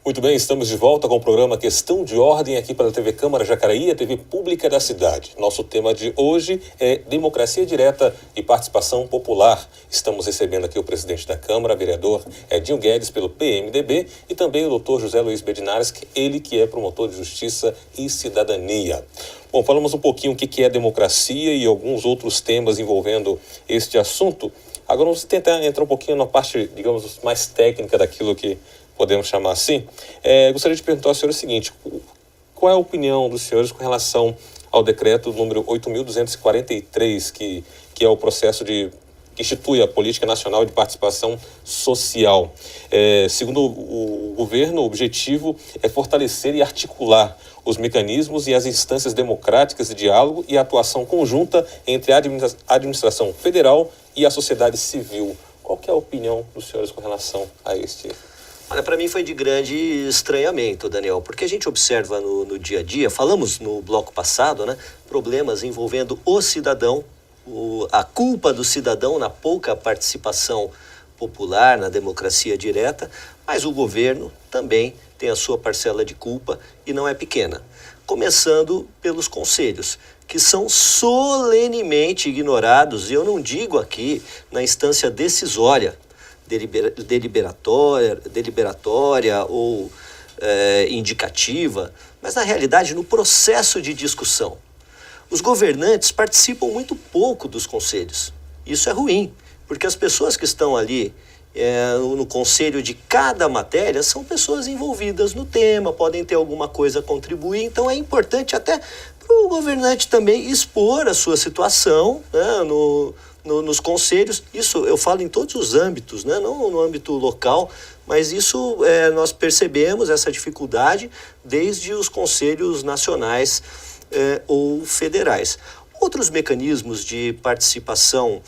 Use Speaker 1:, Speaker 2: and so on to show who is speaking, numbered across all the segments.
Speaker 1: Muito bem, estamos de volta com o programa Questão de Ordem aqui pela TV Câmara Jacareí, a TV pública da cidade. Nosso tema de hoje é democracia direta e participação popular. Estamos recebendo aqui o presidente da Câmara, vereador Edinho Guedes, pelo PMDB, e também o doutor José Luiz Bedinares, ele que é promotor de Justiça e Cidadania. Bom, falamos um pouquinho o que é democracia e alguns outros temas envolvendo este assunto. Agora vamos tentar entrar um pouquinho na parte, digamos, mais técnica daquilo que podemos chamar assim. Gostaria de perguntar ao senhor o seguinte: qual é a opinião dos senhores com relação ao decreto número 8.243, que é o processo que institui a Política Nacional de Participação Social? Segundo o governo, o objetivo é fortalecer e articular os mecanismos e as instâncias democráticas de diálogo e atuação conjunta entre a administração federal e a sociedade civil. Qual que é a opinião dos senhores com relação a este?
Speaker 2: Olha, para mim foi de grande estranhamento, Daniel, porque a gente observa no dia a dia, falamos no bloco passado, né, problemas envolvendo o cidadão, a culpa do cidadão na pouca participação popular, na democracia direta, mas o governo também tem a sua parcela de culpa e não é pequena. Começando pelos conselhos, que são solenemente ignorados, e eu não digo aqui na instância decisória, deliberatória ou indicativa, mas na realidade no processo de discussão. Os governantes participam muito pouco dos conselhos. Isso é ruim, porque as pessoas que estão ali no conselho de cada matéria são pessoas envolvidas no tema, podem ter alguma coisa a contribuir, então é importante até para o governante também expor a sua situação, né, nos conselhos. Isso eu falo em todos os âmbitos, né? Não no âmbito local, mas isso nós percebemos essa dificuldade desde os conselhos nacionais ou federais. Outros mecanismos de participação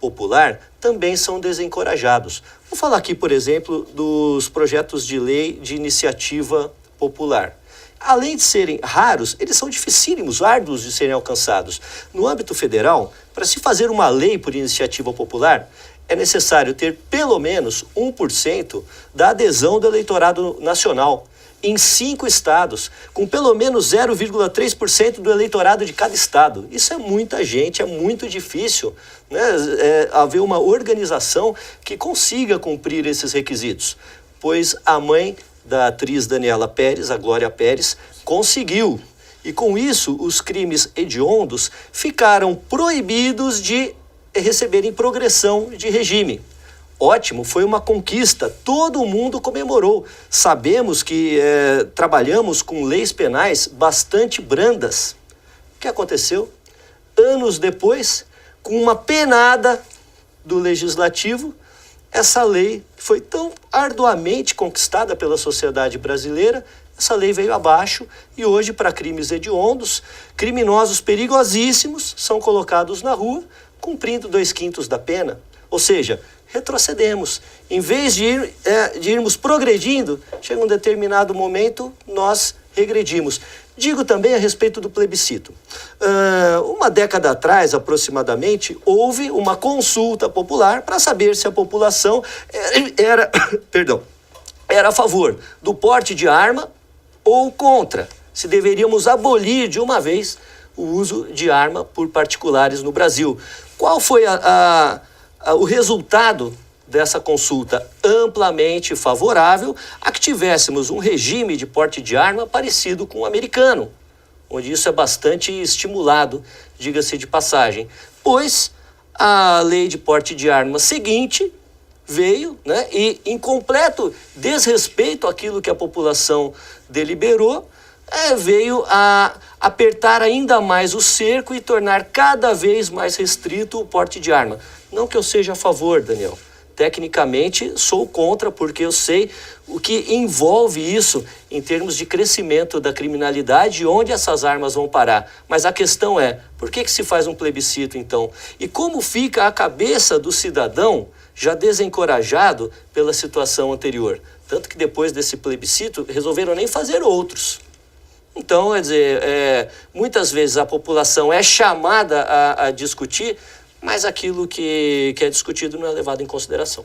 Speaker 2: popular também são desencorajados. Vou falar aqui, por exemplo, dos projetos de lei de iniciativa popular. Além de serem raros, eles são dificílimos, árduos de serem alcançados. No âmbito federal, para se fazer uma lei por iniciativa popular, é necessário ter pelo menos 1% da adesão do eleitorado nacional em 5 estados, com pelo menos 0,3% do eleitorado de cada estado. Isso é muita gente, é muito difícil, né, haver uma organização que consiga cumprir esses requisitos, pois a mãe da atriz Daniela Pérez, a Glória Pérez, conseguiu. E com isso, os crimes hediondos ficaram proibidos de receberem progressão de regime. Ótimo, foi uma conquista, todo mundo comemorou. Sabemos que trabalhamos com leis penais bastante brandas. O que aconteceu? Anos depois, com uma penada do Legislativo, essa lei foi tão arduamente conquistada pela sociedade brasileira, essa lei veio abaixo e hoje, para crimes hediondos, criminosos perigosíssimos são colocados na rua, cumprindo 2/5 da pena. Ou seja, retrocedemos. Em vez de irmos progredindo, chega um determinado momento, nós regredimos. Digo também a respeito do plebiscito. Uma década atrás, aproximadamente, houve uma consulta popular para saber se a população era a favor do porte de arma ou contra, se deveríamos abolir de uma vez o uso de arma por particulares no Brasil. Qual foi o resultado dessa consulta? Amplamente favorável a que tivéssemos um regime de porte de arma parecido com o americano, onde isso é bastante estimulado, diga-se de passagem, pois a lei de porte de arma seguinte veio, né, e em completo desrespeito àquilo que a população deliberou, veio a apertar ainda mais o cerco e tornar cada vez mais restrito o porte de arma. Não que eu seja a favor, Daniel. Tecnicamente, sou contra, porque eu sei o que envolve isso em termos de crescimento da criminalidade e onde essas armas vão parar. Mas a questão é, por que se faz um plebiscito, então? E como fica a cabeça do cidadão já desencorajado pela situação anterior? Tanto que depois desse plebiscito, resolveram nem fazer outros. Então, quer dizer, muitas vezes a população é chamada a discutir, mas aquilo que é discutido não é levado em consideração.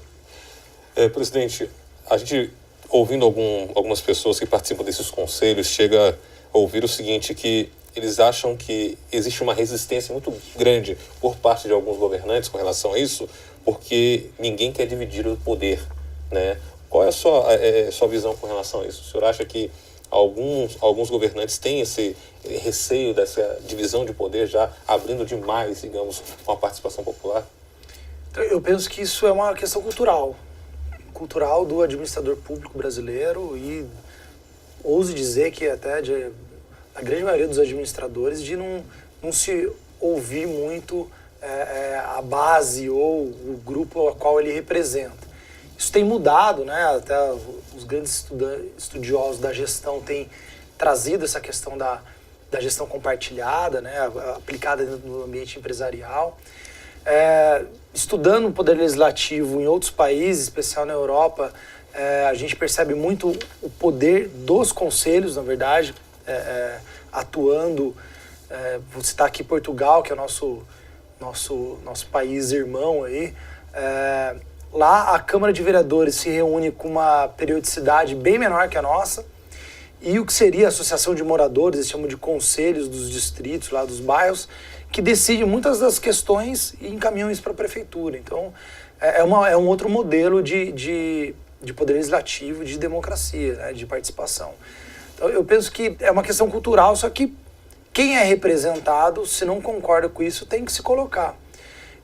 Speaker 1: Presidente, a gente ouvindo algumas pessoas que participam desses conselhos, chega a ouvir o seguinte, que eles acham que existe uma resistência muito grande por parte de alguns governantes com relação a isso, porque ninguém quer dividir o poder, né? Qual é a sua visão com relação a isso? O senhor acha que alguns governantes têm esse receio dessa divisão de poder já abrindo demais, digamos, com a participação popular?
Speaker 3: Eu penso que isso é uma questão cultural do administrador público brasileiro e ouso dizer que até a grande maioria dos administradores de não se ouvir muito a base ou o grupo a qual ele representa. Isso tem mudado, né? Até os grandes estudiosos da gestão têm trazido essa questão da gestão compartilhada, né? Aplicada no ambiente empresarial. Estudando o poder legislativo em outros países, especial na Europa, a gente percebe muito o poder dos conselhos, na verdade, atuando. Vou citar aqui Portugal, que é o nosso país irmão aí. Lá a Câmara de Vereadores se reúne com uma periodicidade bem menor que a nossa, e o que seria a associação de moradores, eles chamam de conselhos dos distritos, lá dos bairros, que decide muitas das questões e encaminham isso para a prefeitura. Então, é um outro modelo de poder legislativo, de democracia, né, de participação. Então, eu penso que é uma questão cultural, só que quem é representado, se não concorda com isso, tem que se colocar.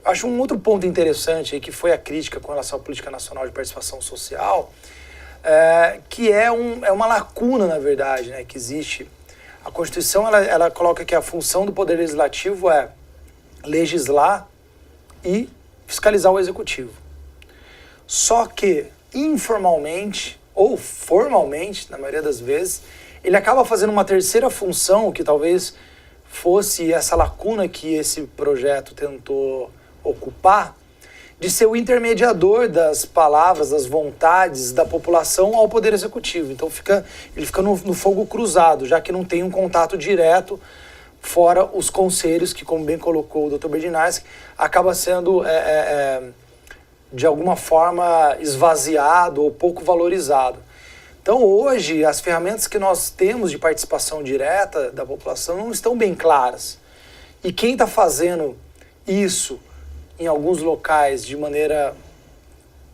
Speaker 3: Acho um outro ponto interessante aí, que foi a crítica com relação à Política Nacional de Participação Social, que é uma lacuna, na verdade, né, que existe. A Constituição ela coloca que a função do Poder Legislativo é legislar e fiscalizar o Executivo. Só que, informalmente ou formalmente, na maioria das vezes, ele acaba fazendo uma terceira função, que talvez fosse essa lacuna que esse projeto tentou ocupar, de ser o intermediador das palavras, das vontades da população ao Poder Executivo. Então ele fica no fogo cruzado, já que não tem um contato direto, fora os conselhos, que, como bem colocou o Dr. Berdinazzi, acaba sendo, de alguma forma, esvaziado ou pouco valorizado. Então, hoje, as ferramentas que nós temos de participação direta da população não estão bem claras. E quem está fazendo isso em alguns locais de maneira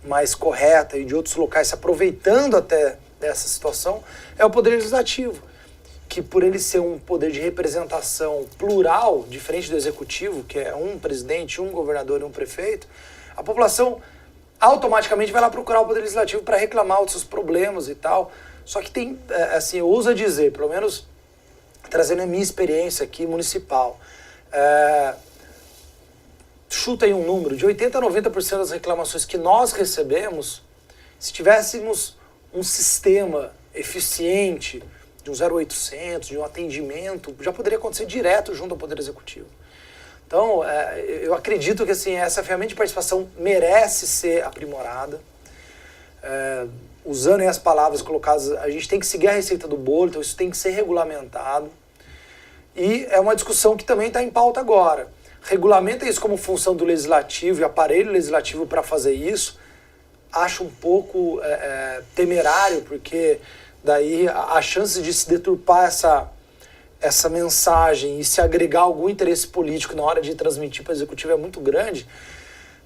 Speaker 3: mais correta e de outros locais se aproveitando até dessa situação, é o Poder Legislativo, que por ele ser um poder de representação plural, diferente do Executivo, que é um presidente, um governador e um prefeito, a população automaticamente vai lá procurar o Poder Legislativo para reclamar dos seus problemas e tal. Só que tem, assim, eu ouso dizer, pelo menos trazendo a minha experiência aqui municipal, chuta aí um número, de 80% a 90% das reclamações que nós recebemos, se tivéssemos um sistema eficiente de um 0800, de um atendimento, já poderia acontecer direto junto ao Poder Executivo. Então, eu acredito que assim, essa ferramenta de participação merece ser aprimorada. Usando aí as palavras colocadas, a gente tem que seguir a receita do bolo, então isso tem que ser regulamentado. E é uma discussão que também está em pauta agora. Regulamenta isso como função do legislativo e aparelho legislativo para fazer isso. Acho um pouco temerário, porque daí a chance de se deturpar essa mensagem e se agregar algum interesse político na hora de transmitir para o executivo é muito grande.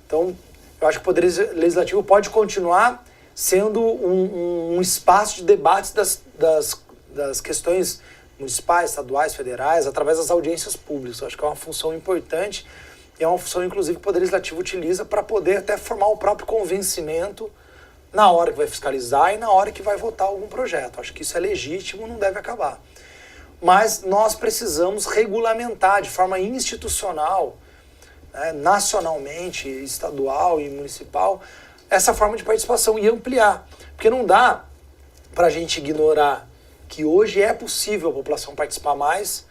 Speaker 3: Então, eu acho que o Poder Legislativo pode continuar sendo um espaço de debates das questões municipais, estaduais, federais, através das audiências públicas. Eu acho que é uma função importante e é uma função, inclusive, que o Poder Legislativo utiliza para poder até formar o próprio convencimento na hora que vai fiscalizar e na hora que vai votar algum projeto. Acho que isso é legítimo, não deve acabar. Mas nós precisamos regulamentar de forma institucional, né, nacionalmente, estadual e municipal, essa forma de participação e ampliar. Porque não dá para a gente ignorar que hoje é possível a população participar mais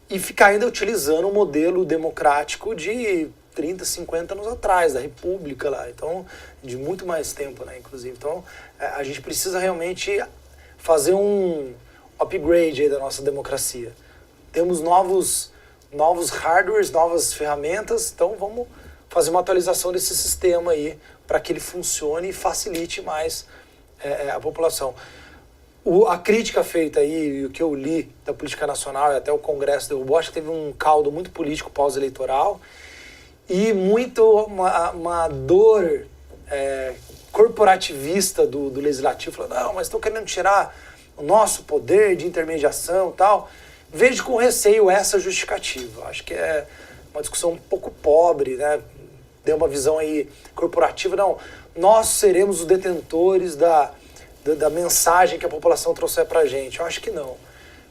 Speaker 3: e ficar ainda utilizando o modelo democrático de 30, 50 anos atrás, da República lá. Então, de muito mais tempo, né, inclusive. Então, a gente precisa realmente fazer um upgrade aí da nossa democracia. Temos novos hardwares, novas ferramentas, então vamos fazer uma atualização desse sistema aí para que ele funcione e facilite mais a população. A crítica feita aí, e o que eu li da política nacional, e até o Congresso derrubou, acho que teve um caldo muito político pós-eleitoral e muito uma dor corporativista do Legislativo, falando, não, mas estão querendo tirar o nosso poder de intermediação e tal. Vejo com receio essa justificativa. Acho que é uma discussão um pouco pobre, né? Deu uma visão aí corporativa. Não, nós seremos os detentores da mensagem que a população trouxer para a gente. Eu acho que não.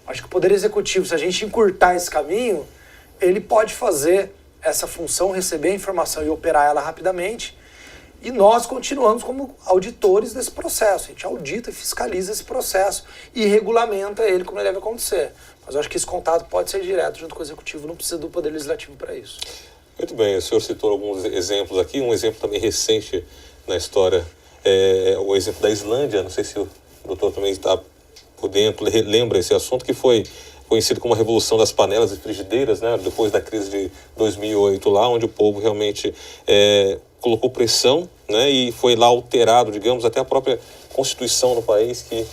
Speaker 3: Acho que o Poder Executivo, se a gente encurtar esse caminho, ele pode fazer essa função, receber a informação e operar ela rapidamente. E nós continuamos como auditores desse processo. A gente audita e fiscaliza esse processo e regulamenta ele como ele deve acontecer. Mas eu acho que esse contato pode ser direto junto com o Executivo, não precisa do Poder Legislativo para isso.
Speaker 1: Muito bem, o senhor citou alguns exemplos aqui, um exemplo também recente na história, o exemplo da Islândia, não sei se o doutor também está por dentro, lembra esse assunto, que foi conhecido como a Revolução das Panelas e Frigideiras, né, depois da crise de 2008 lá, onde o povo realmente colocou pressão, né, e foi lá alterado, digamos, até a própria Constituição do país, que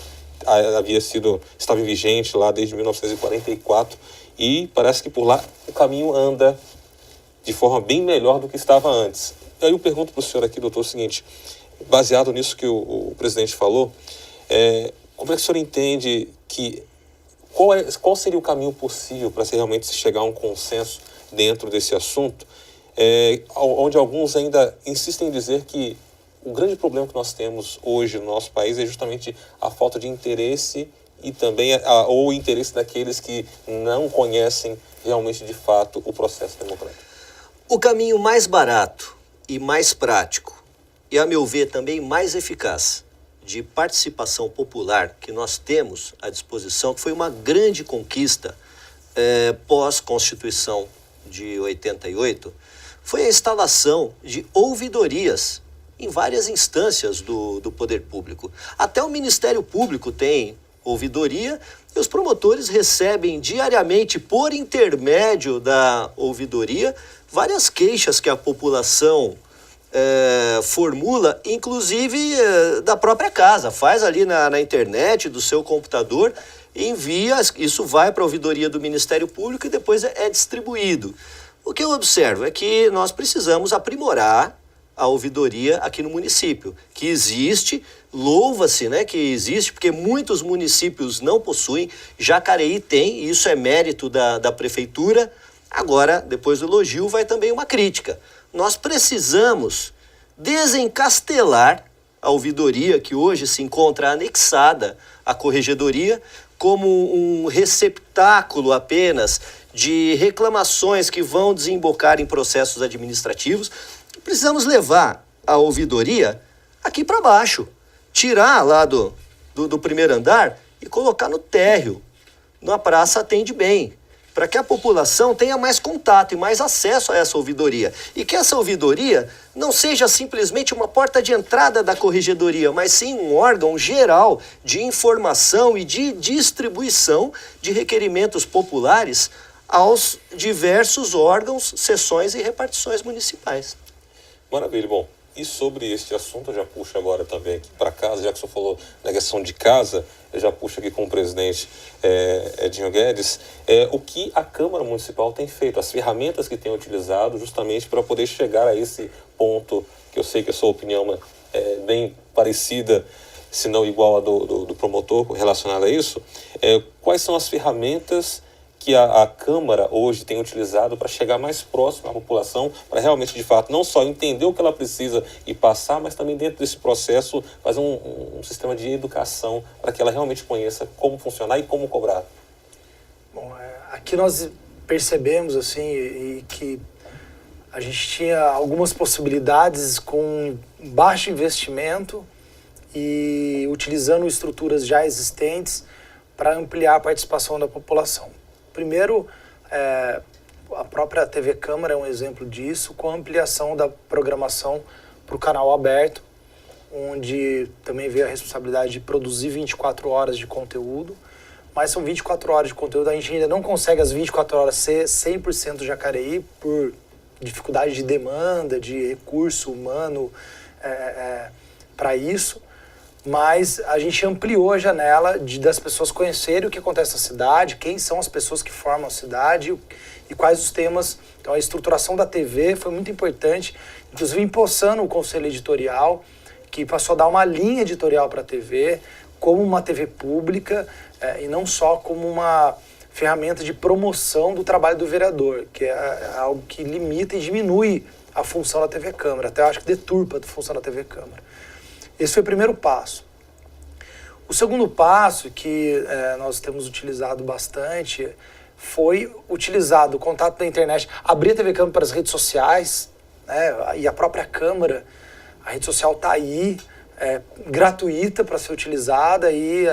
Speaker 1: estava vigente lá desde 1944, e parece que por lá o caminho anda de forma bem melhor do que estava antes. E aí eu pergunto para o senhor aqui, doutor, o seguinte, baseado nisso que o presidente falou, como é que o senhor entende que qual seria o caminho possível para realmente se chegar a um consenso dentro desse assunto, onde alguns ainda insistem em dizer que o grande problema que nós temos hoje no nosso país é justamente a falta de interesse e também ou o interesse daqueles que não conhecem realmente de fato o processo democrático?
Speaker 2: O caminho mais barato e mais prático, e a meu ver também mais eficaz, de participação popular que nós temos à disposição, que foi uma grande conquista pós-Constituição de 88, foi a instalação de ouvidorias em várias instâncias do poder público. Até o Ministério Público tem ouvidoria e os promotores recebem diariamente, por intermédio da ouvidoria, várias queixas que a população formula, inclusive da própria casa. Faz ali na internet, do seu computador, envia, isso vai para a ouvidoria do Ministério Público e depois é distribuído. O que eu observo é que nós precisamos aprimorar a ouvidoria aqui no município, que existe, louva-se, né, que existe, porque muitos municípios não possuem, Jacareí tem, e isso é mérito da prefeitura. Agora, depois do elogio, vai também uma crítica. Nós precisamos desencastelar a ouvidoria, que hoje se encontra anexada à corregedoria, como um receptáculo apenas de reclamações que vão desembocar em processos administrativos. Precisamos levar a ouvidoria aqui para baixo, tirar lá do primeiro andar e colocar no térreo, na Praça Atende Bem, para que a população tenha mais contato e mais acesso a essa ouvidoria. E que essa ouvidoria não seja simplesmente uma porta de entrada da corregedoria, mas sim um órgão geral de informação e de distribuição de requerimentos populares aos diversos órgãos, seções e repartições municipais.
Speaker 1: Maravilha. Bom, e sobre este assunto, eu já puxo agora também aqui para casa, já que o senhor falou na questão de casa, eu já puxo aqui com o presidente Edinho Guedes, o que a Câmara Municipal tem feito, as ferramentas que tem utilizado justamente para poder chegar a esse ponto, que eu sei que a sua opinião é bem parecida, se não igual a do promotor relacionada a isso. Quais são as ferramentas que a Câmara hoje tem utilizado para chegar mais próximo à população, para realmente, de fato, não só entender o que ela precisa e passar, mas também dentro desse processo fazer um sistema de educação para que ela realmente conheça como funcionar e como cobrar?
Speaker 3: Bom, aqui nós percebemos assim, e que a gente tinha algumas possibilidades com baixo investimento e utilizando estruturas já existentes para ampliar a participação da população. Primeiro, a própria TV Câmara é um exemplo disso, com a ampliação da programação para o canal aberto, onde também veio a responsabilidade de produzir 24 horas de conteúdo, mas são 24 horas de conteúdo, a gente ainda não consegue as 24 horas ser 100% Jacareí, por dificuldade de demanda, de recurso humano para isso, mas a gente ampliou a janela das pessoas conhecerem o que acontece na cidade, quem são as pessoas que formam a cidade e quais os temas. Então a estruturação da TV foi muito importante, inclusive empossando o conselho editorial, que passou a dar uma linha editorial para a TV, como uma TV pública, e não só como uma ferramenta de promoção do trabalho do vereador, que é algo que limita e diminui a função da TV Câmara, até eu acho que deturpa a função da TV Câmara. Esse foi o primeiro passo. O segundo passo, que nós temos utilizado bastante, foi utilizado o contato da internet, abrir a TV Câmara para as redes sociais, né, e a própria Câmara, a rede social está aí, gratuita para ser utilizada, e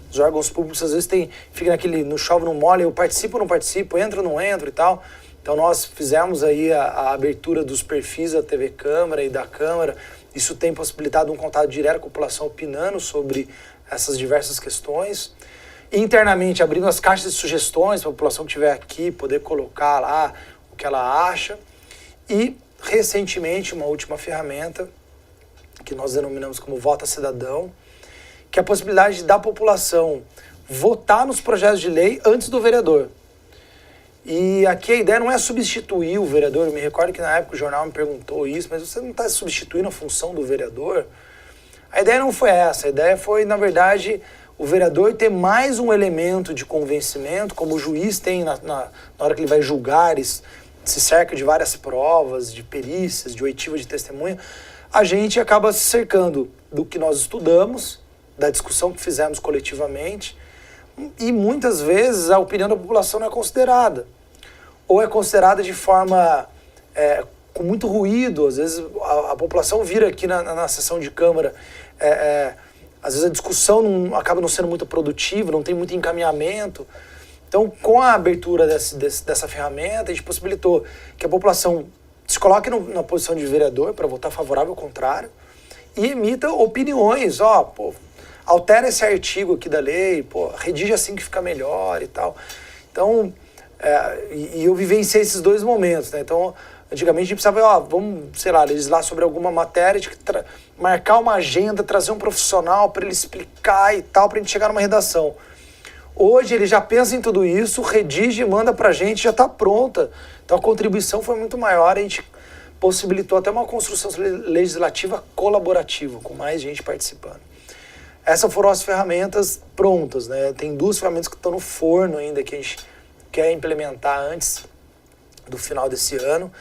Speaker 3: os órgãos públicos às vezes fica naquele, no chove, não molha, eu participo ou não participo, entro ou não entro e tal. Então nós fizemos aí a abertura dos perfis da TV Câmara e da Câmara. Isso tem possibilitado um contato direto com a população opinando sobre essas diversas questões. Internamente, abrindo as caixas de sugestões para a população que estiver aqui poder colocar lá o que ela acha. E, recentemente, uma última ferramenta, que nós denominamos como Vota Cidadão, que é a possibilidade da população votar nos projetos de lei antes do vereador. E aqui a ideia não é substituir o vereador. Eu me recordo que na época o jornal me perguntou isso, mas você não está substituindo a função do vereador? A ideia não foi essa. A ideia foi, na verdade, o vereador ter mais um elemento de convencimento, como o juiz tem na hora que ele vai julgar, ele se cerca de várias provas, de perícias, de oitiva de testemunha. A gente acaba se cercando do que nós estudamos, da discussão que fizemos coletivamente, e muitas vezes a opinião da população não é considerada. Ou é considerada de forma com muito ruído. Às vezes a população vira aqui na sessão de Câmara, às vezes a discussão acaba não sendo muito produtiva, não tem muito encaminhamento. Então, com a abertura dessa ferramenta, a gente possibilitou que a população se coloque na posição de vereador para votar favorável ou contrário e emita opiniões. Altera esse artigo aqui da lei, redige assim que fica melhor e tal. Então, e eu vivenciei esses dois momentos, né? Então, antigamente a gente precisava, vamos, sei lá, legislar sobre alguma matéria, marcar uma agenda, trazer um profissional para ele explicar e tal, para a gente chegar numa redação. Hoje ele já pensa em tudo isso, redige e manda para a gente, já está pronta. Então a contribuição foi muito maior, a gente possibilitou até uma construção legislativa colaborativa, com mais gente participando. Essas foram as ferramentas prontas, né? Tem duas ferramentas que estão no forno ainda, que a gente quer implementar antes do final desse ano,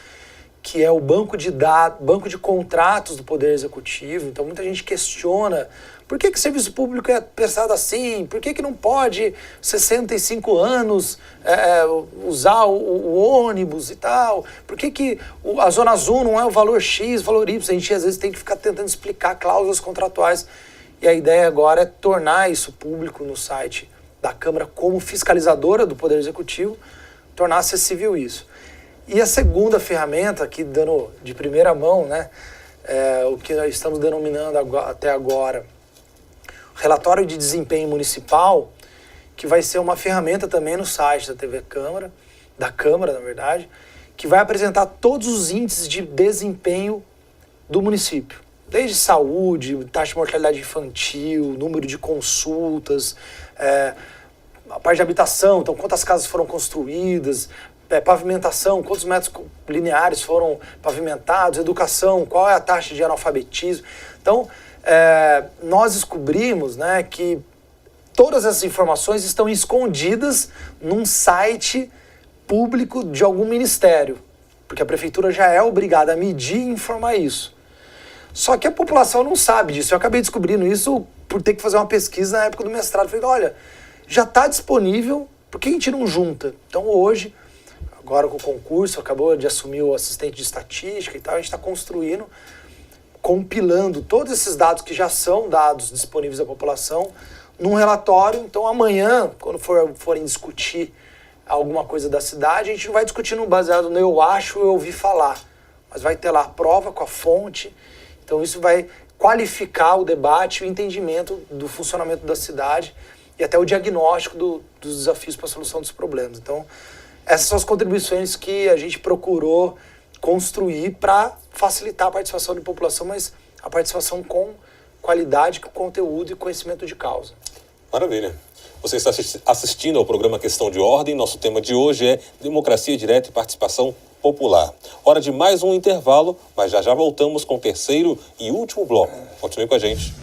Speaker 3: que é o banco de dados, banco de contratos do Poder Executivo. Então muita gente questiona por que o serviço público é prestado assim, por que não pode 65 anos usar o ônibus e tal, por que a Zona Azul não é o valor X, o valor Y. A gente às vezes tem que ficar tentando explicar cláusulas contratuais. E a ideia agora é tornar isso público no site da Câmara como fiscalizadora do Poder Executivo, tornar acessível isso. E a segunda ferramenta, aqui dando de primeira mão, né, o que nós estamos denominando até agora, relatório de desempenho municipal, que vai ser uma ferramenta também no site da TV Câmara, da Câmara, na verdade, que vai apresentar todos os índices de desempenho do município. Desde saúde, taxa de mortalidade infantil, número de consultas, a parte de habitação, então quantas casas foram construídas, pavimentação, quantos metros lineares foram pavimentados, educação, qual é a taxa de analfabetismo. Então, nós descobrimos, né, que todas essas informações estão escondidas num site público de algum ministério, porque a prefeitura já é obrigada a medir e informar isso. Só que a população não sabe disso. Eu acabei descobrindo isso por ter que fazer uma pesquisa na época do mestrado. Falei, olha, já está disponível, por que a gente não junta? Então hoje, agora com o concurso, acabou de assumir o assistente de estatística e tal, a gente está construindo, compilando todos esses dados que já são dados disponíveis à população num relatório. Então amanhã, quando forem discutir alguma coisa da cidade, a gente não vai discutir baseado no eu acho, eu ouvi falar, mas vai ter lá a prova com a fonte. Então isso vai qualificar o debate, o entendimento do funcionamento da cidade e até o diagnóstico dos desafios para a solução dos problemas. Então essas são as contribuições que a gente procurou construir para facilitar a participação da população, mas a participação com qualidade, conteúdo e conhecimento de causa.
Speaker 1: Maravilha. Você está assistindo ao programa Questão de Ordem. Nosso tema de hoje é Democracia Direta e Participação Popular. Hora de mais um intervalo, mas já voltamos com o terceiro e último bloco. Continue com a gente.